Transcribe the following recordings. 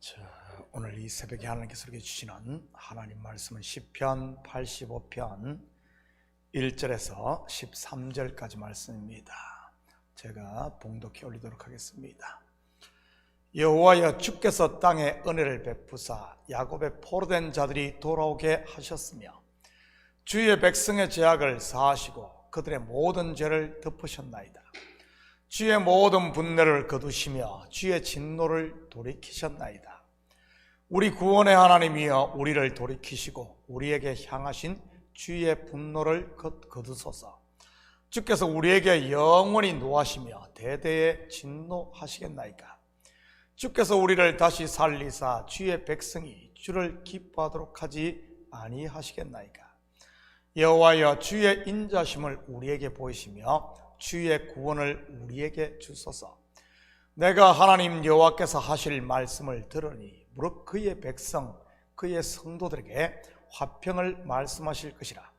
자, 오늘 이 새벽에 하나님께서 우리에게 주시는 하나님 말씀은 시편 85편 1절에서 13절까지 말씀입니다. 제가 봉독해 올리도록 하겠습니다. 여호와여, 주께서 땅에 은혜를 베푸사 야곱의 포로된 자들이 돌아오게 하셨으며 주의 백성의 죄악을 사하시고 그들의 모든 죄를 덮으셨나이다. 주의 모든 분노를 거두시며 주의 진노를 돌이키셨나이다. 우리 구원의 하나님이여, 우리를 돌이키시고 우리에게 향하신 주의 분노를 거두소서. 주께서 우리에게 영원히 노하시며 대대에 진노하시겠나이까. 주께서 우리를 다시 살리사 주의 백성이 주를 기뻐하도록 하지 아니하시겠나이까. 여호와여, 주의 인자심을 우리에게 보이시며 주의 구원을 우리에게 주소서. 내가 하나님 여호와께서 하실 말씀을 들으니 무릇 그의 백성 그의 성도들에게 화평을 말씀하실 것이라.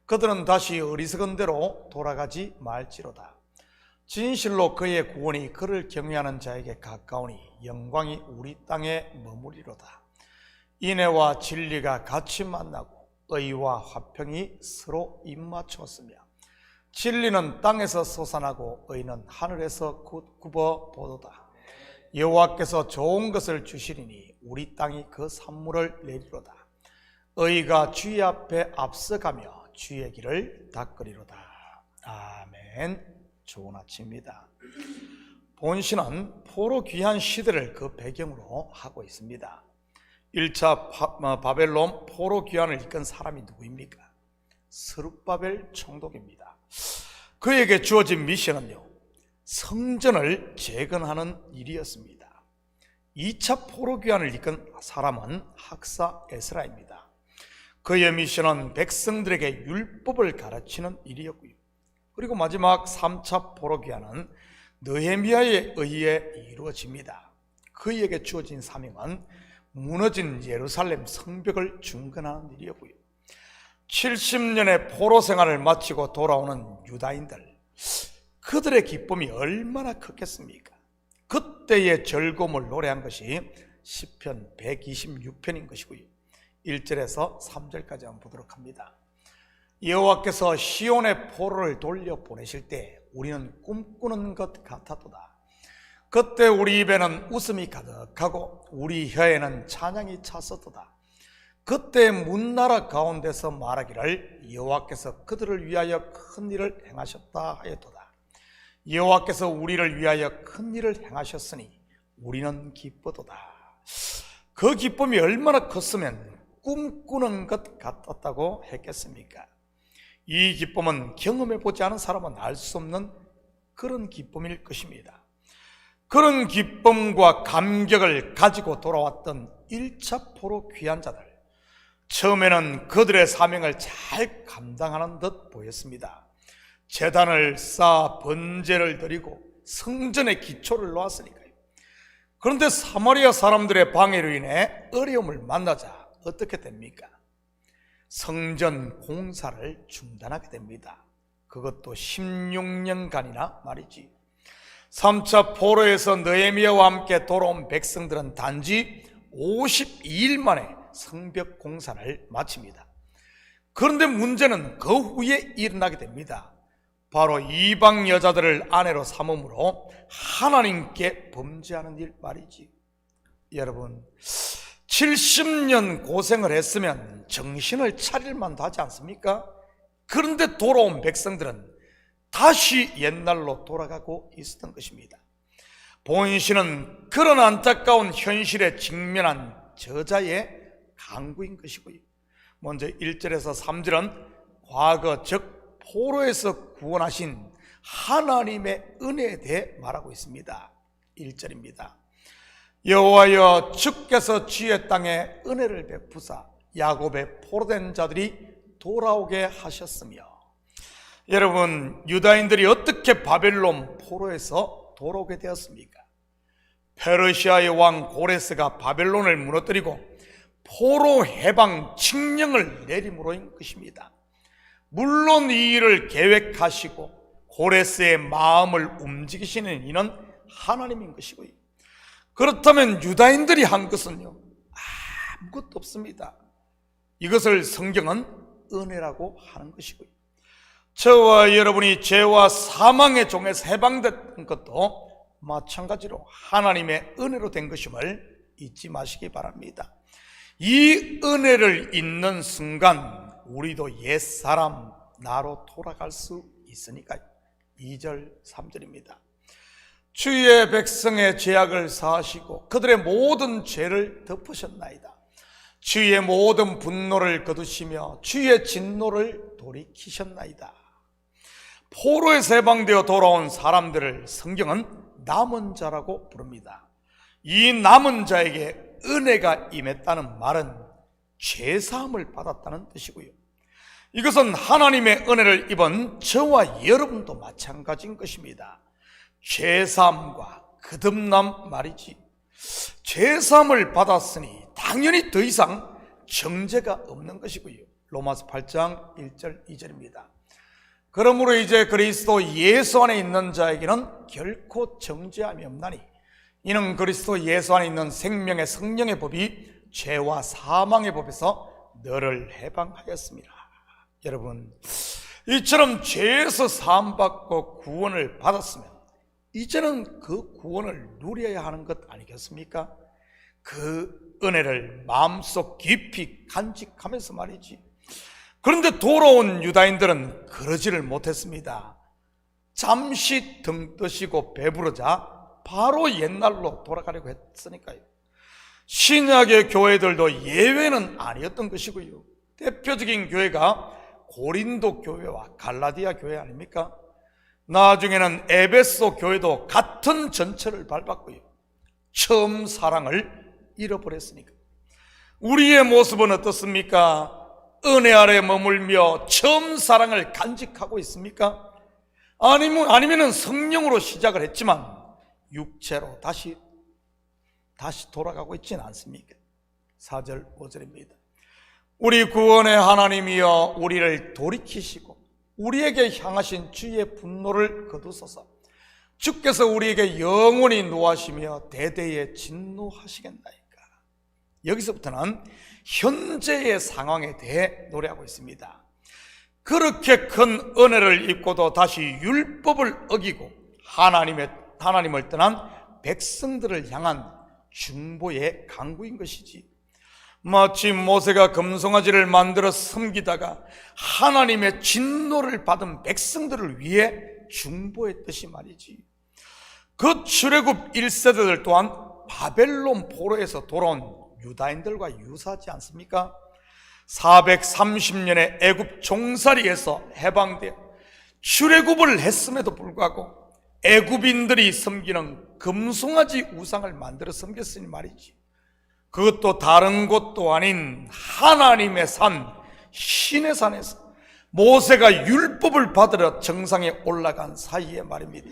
그들은 다시 어리석은 대로 돌아가지 말지로다. 진실로 그의 구원이 그를 경외하는 자에게 가까우니 영광이 우리 땅에 머무리로다. 인애와 진리가 같이 만나고 의와 화평이 서로 입맞추었으며 진리는 땅에서 솟아나고 의는 하늘에서 굽어 보도다. 여호와께서 좋은 것을 주시리니 우리 땅이 그 산물을 내리로다. 의가 주의 앞에 앞서가며 주의 길을 닦으리로다. 아멘. 좋은 아침입니다. 본시는 포로 귀환 시대를 그 배경으로 하고 있습니다. 1차 바벨론 포로 귀환을 이끈 사람이 누구입니까? 스룹바벨 총독입니다. 그에게 주어진 미션은요, 성전을 재건하는 일이었습니다. 2차 포로 귀환을 이끈 사람은 학사 에스라입니다. 그의 미션은 백성들에게 율법을 가르치는 일이었고요. 그리고 마지막 3차 포로 귀환은 느헤미야에 의해 이루어집니다. 그에게 주어진 사명은 무너진 예루살렘 성벽을 중건하는 일이었고요. 70년의 포로 생활을 마치고 돌아오는 유다인들, 그들의 기쁨이 얼마나 컸겠습니까? 그때의 즐거움을 노래한 것이 시편 126편인 것이고요. 1절에서 3절까지 한번 보도록 합니다. 여호와께서 시온의 포로를 돌려보내실 때 우리는 꿈꾸는 것 같았도다. 그때 우리 입에는 웃음이 가득하고 우리 혀에는 찬양이 찼었도다. 그때 문나라 가운데서 말하기를 여호와께서 그들을 위하여 큰 일을 행하셨다 하였도다. 여호와께서 우리를 위하여 큰 일을 행하셨으니 우리는 기쁘도다. 그 기쁨이 얼마나 컸으면 꿈꾸는 것 같았다고 했겠습니까? 이 기쁨은 경험해보지 않은 사람은 알 수 없는 그런 기쁨일 것입니다. 그런 기쁨과 감격을 가지고 돌아왔던 1차 포로 귀환자들, 처음에는 그들의 사명을 잘 감당하는 듯 보였습니다. 제단을 쌓아 번제를 드리고 성전의 기초를 놓았으니까요. 그런데 사마리아 사람들의 방해로 인해 어려움을 만나자 어떻게 됩니까? 성전 공사를 중단하게 됩니다. 그것도 16년간이나 말이지. 3차 포로에서 느헤미야와 함께 돌아온 백성들은 단지 52일 만에 성벽 공사를 마칩니다. 그런데 문제는 그 후에 일어나게 됩니다. 바로 이방 여자들을 아내로 삼음으로 하나님께 범죄하는 일 말이지. 여러분, 70년 고생을 했으면 정신을 차릴 만도 하지 않습니까? 그런데 돌아온 백성들은 다시 옛날로 돌아가고 있었던 것입니다. 본시는 그런 안타까운 현실에 직면한 저자의 강구인 것이고요. 먼저 1절에서 3절은 과거 즉 포로에서 구원하신 하나님의 은혜에 대해 말하고 있습니다. 1절입니다. 여호와여, 주께서 주의 땅에 은혜를 베푸사 야곱의 포로된 자들이 돌아오게 하셨으며. 여러분, 유다인들이 어떻게 바벨론 포로에서 돌아오게 되었습니까? 페르시아의 왕 고레스가 바벨론을 무너뜨리고 포로 해방 칙령을 내림으로인 것입니다. 물론 이 일을 계획하시고 고레스의 마음을 움직이시는 이는 하나님인 것이고요. 그렇다면 유다인들이 한 것은요, 아무것도 없습니다. 이것을 성경은 은혜라고 하는 것이고요. 저와 여러분이 죄와 사망의 종에서 해방된 것도 마찬가지로 하나님의 은혜로 된 것임을 잊지 마시기 바랍니다. 이 은혜를 잊는 순간 우리도 옛사람 나로 돌아갈 수 있으니까요. 2절 3절입니다. 주의 백성의 죄악을 사하시고 그들의 모든 죄를 덮으셨나이다. 주의 모든 분노를 거두시며 주의 진노를 돌이키셨나이다. 포로에서 해방되어 돌아온 사람들을 성경은 남은 자라고 부릅니다. 이 남은 자에게 은혜가 임했다는 말은 죄사함을 받았다는 뜻이고요. 이것은 하나님의 은혜를 입은 저와 여러분도 마찬가지인 것입니다. 죄사함과 거듭남 말이지. 죄사함을 받았으니 당연히 더 이상 정죄가 없는 것이고요. 로마서 8장 1절 2절입니다. 그러므로 이제 그리스도 예수 안에 있는 자에게는 결코 정죄함이 없나니 이는 그리스도 예수 안에 있는 생명의 성령의 법이 죄와 사망의 법에서 너를 해방하였습니다. 여러분, 이처럼 죄에서 사함받고 구원을 받았으면 이제는 그 구원을 누려야 하는 것 아니겠습니까? 그 은혜를 마음속 깊이 간직하면서 말이지. 그런데 돌아온 유다인들은 그러지를 못했습니다. 잠시 등 뜨시고 배부르자 바로 옛날로 돌아가려고 했으니까요. 신약의 교회들도 예외는 아니었던 것이고요. 대표적인 교회가 고린도 교회와 갈라디아 교회 아닙니까? 나중에는 에베소 교회도 같은 전철을 밟았고요. 처음 사랑을 잃어버렸으니까. 우리의 모습은 어떻습니까? 은혜 아래 머물며 처음 사랑을 간직하고 있습니까? 아니면은 성령으로 시작을 했지만 육체로 다시 돌아가고 있지는 않습니까? 4절 5절입니다. 우리 구원의 하나님이여 우리를 돌이키시고 우리에게 향하신 주의 분노를 거두소서. 주께서 우리에게 영원히 노하시며 대대에 진노하시겠나이까. 여기서부터는 현재의 상황에 대해 노래하고 있습니다. 그렇게 큰 은혜를 입고도 다시 율법을 어기고 하나님을 떠난 백성들을 향한 중보의 강구인 것이지. 마치 모세가 금송아지를 만들어 섬기다가 하나님의 진노를 받은 백성들을 위해 중보했듯이 말이지. 그 출애굽 1세대들 또한 바벨론 포로에서 돌아온 유다인들과 유사하지 않습니까? 430년의 애굽 종살이에서 해방되어 출애굽을 했음에도 불구하고 애굽인들이 섬기는 금송아지 우상을 만들어 섬겼으니 말이지. 그것도 다른 곳도 아닌 하나님의 산 신의 산에서 모세가 율법을 받으러 정상에 올라간 사이에 말입니다.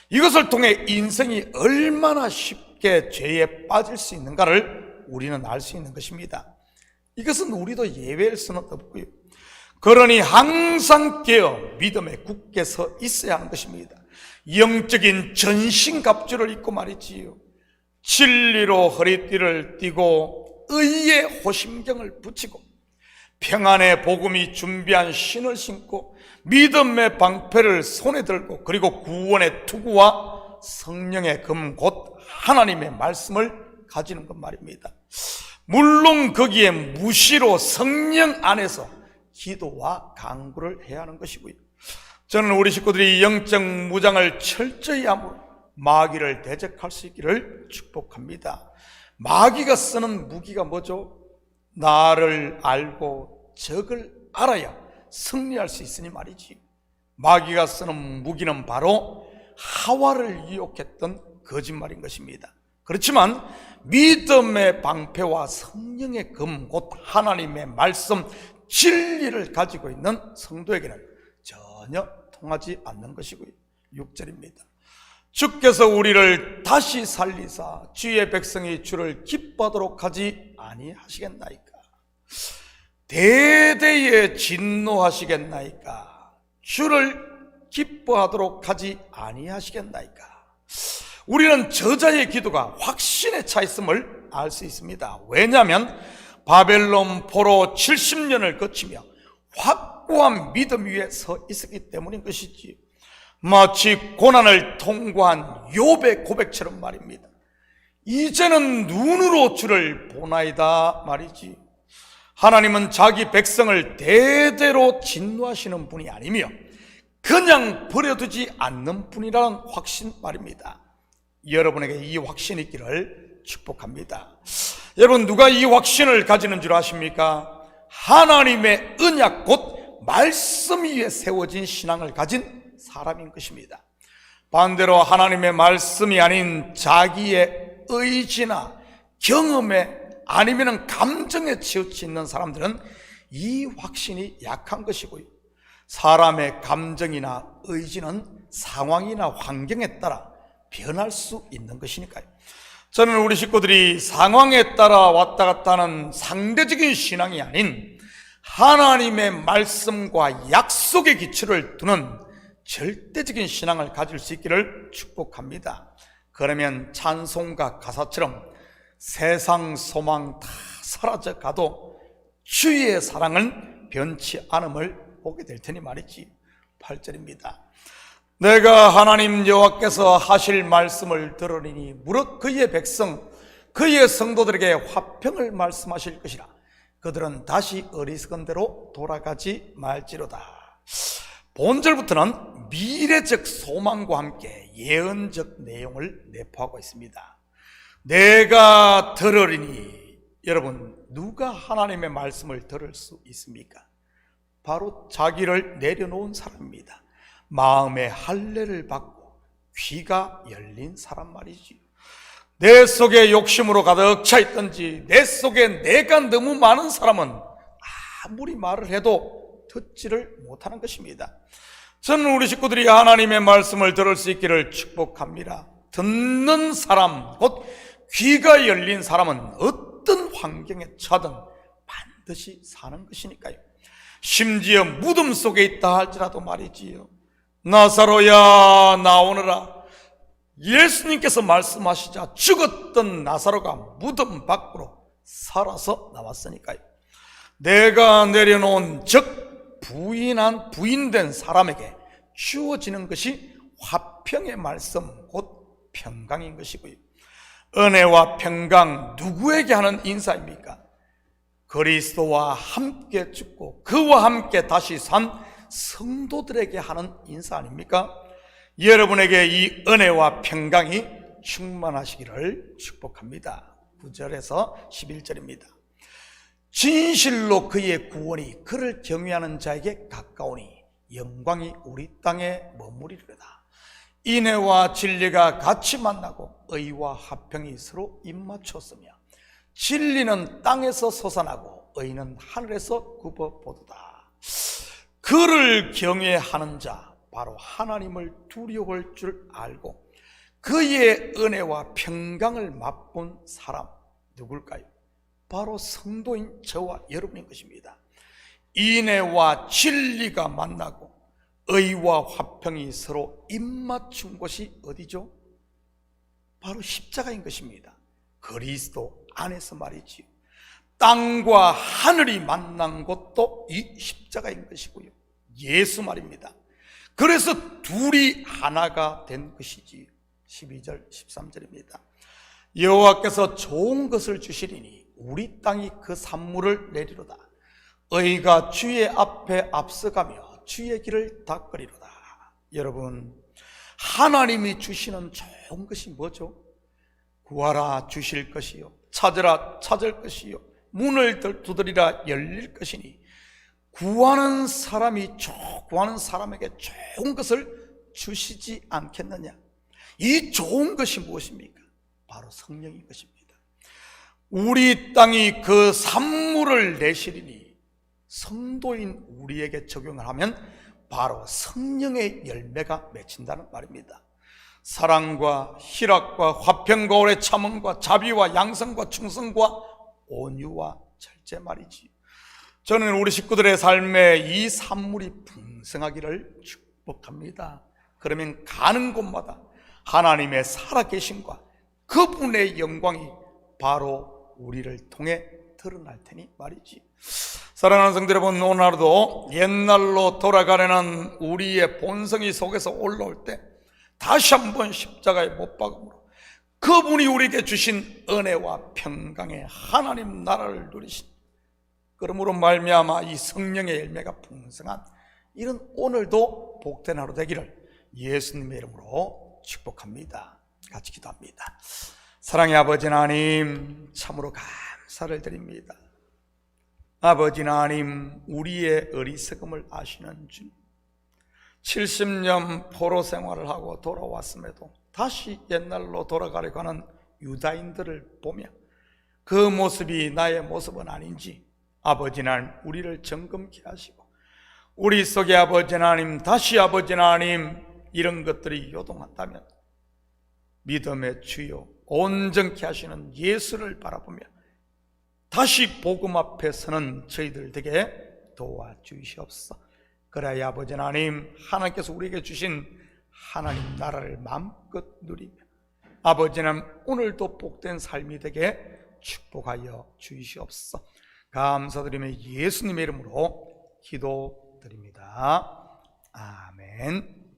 이것을 통해 인생이 얼마나 쉽게 죄에 빠질 수 있는가를 우리는 알 수 있는 것입니다. 이것은 우리도 예외일 수는 없고요. 그러니 항상 깨어 믿음에 굳게 서 있어야 하는 것입니다. 영적인 전신갑주를 입고 말이지요. 진리로 허리띠를 띠고 의의 호심경을 붙이고 평안의 복음이 준비한 신을 신고 믿음의 방패를 손에 들고 그리고 구원의 투구와 성령의 금 곧 하나님의 말씀을 가지는 것 말입니다. 물론 거기에 무시로 성령 안에서 기도와 간구를 해야 하는 것이고요. 저는 우리 식구들이 영적 무장을 철저히 함으로 마귀를 대적할 수 있기를 축복합니다. 마귀가 쓰는 무기가 뭐죠? 나를 알고 적을 알아야 승리할 수 있으니 말이지. 마귀가 쓰는 무기는 바로 하와를 유혹했던 거짓말인 것입니다. 그렇지만 믿음의 방패와 성령의 금 곧 하나님의 말씀 진리를 가지고 있는 성도에게는 전혀 통하지 않는 것이고요. 6절입니다. 주께서 우리를 다시 살리사 주의 백성이 주를 기뻐하도록 하지 아니하시겠나이까. 대대에 진노하시겠나이까. 주를 기뻐하도록 하지 아니하시겠나이까. 우리는 저자의 기도가 확신에 차 있음을 알 수 있습니다. 왜냐하면 바벨론 포로 70년을 거치며 확고한 믿음 위에 서 있었기 때문인 것이지요. 마치 고난을 통과한 욥의 고백처럼 말입니다. 이제는 눈으로 주를 보나이다 말이지. 하나님은 자기 백성을 대대로 진노하시는 분이 아니며 그냥 버려두지 않는 분이라는 확신 말입니다. 여러분에게 이 확신이 있기를 축복합니다. 여러분, 누가 이 확신을 가지는 줄 아십니까? 하나님의 언약 곧 말씀 위에 세워진 신앙을 가진 사람인 것입니다. 반대로 하나님의 말씀이 아닌 자기의 의지나 경험에 아니면 감정에 치우쳐 있는 사람들은 이 확신이 약한 것이고요, 사람의 감정이나 의지는 상황이나 환경에 따라 변할 수 있는 것이니까요. 저는 우리 식구들이 상황에 따라 왔다 갔다 하는 상대적인 신앙이 아닌 하나님의 말씀과 약속의 기초를 두는 절대적인 신앙을 가질 수 있기를 축복합니다. 그러면 찬송가 가사처럼 세상 소망 다 사라져 가도 주의 사랑은 변치 않음을 보게 될 테니 말이지. 8절입니다. 내가 하나님 여호와께서 하실 말씀을 들으리니 무릇 그의 백성 그의 성도들에게 화평을 말씀하실 것이라. 그들은 다시 어리석은 대로 돌아가지 말지로다. 본절부터는 미래적 소망과 함께 예언적 내용을 내포하고 있습니다. 내가 들으리니, 여러분, 누가 하나님의 말씀을 들을 수 있습니까? 바로 자기를 내려놓은 사람입니다. 마음의 할례를 받고 귀가 열린 사람 말이지. 내 속에 욕심으로 가득 차 있든지 내 속에 내가 너무 많은 사람은 아무리 말을 해도 듣지를 못하는 것입니다. 저는 우리 식구들이 하나님의 말씀을 들을 수 있기를 축복합니다. 듣는 사람, 곧 귀가 열린 사람은 어떤 환경에 처하든 반드시 사는 것이니까요. 심지어 무덤 속에 있다 할지라도 말이지요. 나사로야 나오너라. 예수님께서 말씀하시자 죽었던 나사로가 무덤 밖으로 살아서 나왔으니까요. 내가 내려놓은 즉 부인된 사람에게 주어지는 것이 화평의 말씀 곧 평강인 것이고요. 은혜와 평강 누구에게 하는 인사입니까? 그리스도와 함께 죽고 그와 함께 다시 산 성도들에게 하는 인사 아닙니까? 여러분에게 이 은혜와 평강이 충만하시기를 축복합니다. 9절에서 11절입니다. 진실로 그의 구원이 그를 경외하는 자에게 가까우니 영광이 우리 땅에 머무리리로다. 인애와 진리가 같이 만나고 의와 화평이 서로 입맞췄으며 진리는 땅에서 솟아나고 의는 하늘에서 굽어보도다. 그를 경외하는 자, 바로 하나님을 두려워할 줄 알고 그의 은혜와 평강을 맛본 사람 누굴까요? 바로 성도인 저와 여러분인 것입니다. 인애와 진리가 만나고 의와 화평이 서로 입맞춘 곳이 어디죠? 바로 십자가인 것입니다. 그리스도 안에서 말이지요. 땅과 하늘이 만난 곳도 이 십자가인 것이고요. 예수 말입니다. 그래서 둘이 하나가 된 것이지. 12절 13절입니다. 여호와께서 좋은 것을 주시리니 우리 땅이 그 산물을 내리로다. 의가 주의 앞에 앞서가며 주의 길을 닦으리로다. 여러분, 하나님이 주시는 좋은 것이 뭐죠? 구하라 주실 것이요, 찾으라 찾을 것이요, 문을 두드리라 열릴 것이니 구하는 사람에게 좋은 것을 주시지 않겠느냐? 이 좋은 것이 무엇입니까? 바로 성령인 것입니다. 우리 땅이 그 산물을 내시리니 성도인 우리에게 적용을 하면 바로 성령의 열매가 맺힌다는 말입니다. 사랑과 희락과 화평과 오래 참음과 자비와 양성과 충성과 온유와 절제 말이지. 저는 우리 식구들의 삶에 이 산물이 풍성하기를 축복합니다. 그러면 가는 곳마다 하나님의 살아계심과 그분의 영광이 바로 우리를 통해 드러날 테니 말이지. 사랑하는 성도 여러분, 오늘 하루도 옛날로 돌아가려는 우리의 본성이 속에서 올라올 때 다시 한번 십자가에 못 박음으로 그분이 우리에게 주신 은혜와 평강의 하나님 나라를 누리신, 그러므로 말미암아 이 성령의 열매가 풍성한 이런 오늘도 복된 하루 되기를 예수님의 이름으로 축복합니다. 같이 기도합니다. 사랑의 아버지 하나님, 참으로 감사를 드립니다. 아버지 하나님, 우리의 어리석음을 아시는 주, 70년 포로 생활을 하고 돌아왔음에도 다시 옛날로 돌아가려고 하는 유다인들을 보며 그 모습이 나의 모습은 아닌지 아버지 하나님 우리를 점검케 하시고, 우리 속에 아버지 하나님 다시 아버지 하나님 이런 것들이 요동한다면 믿음의 주요 온전케 하시는 예수를 바라보며 다시 복음 앞에 서는 저희들 되게 도와주시옵소서. 그래야 아버지 하나님, 하나님께서 우리에게 주신 하나님 나라를 마음껏 누리며 아버지 하나님 오늘도 복된 삶이 되게 축복하여 주시옵소서. 감사드리며 예수님의 이름으로 기도드립니다. 아멘.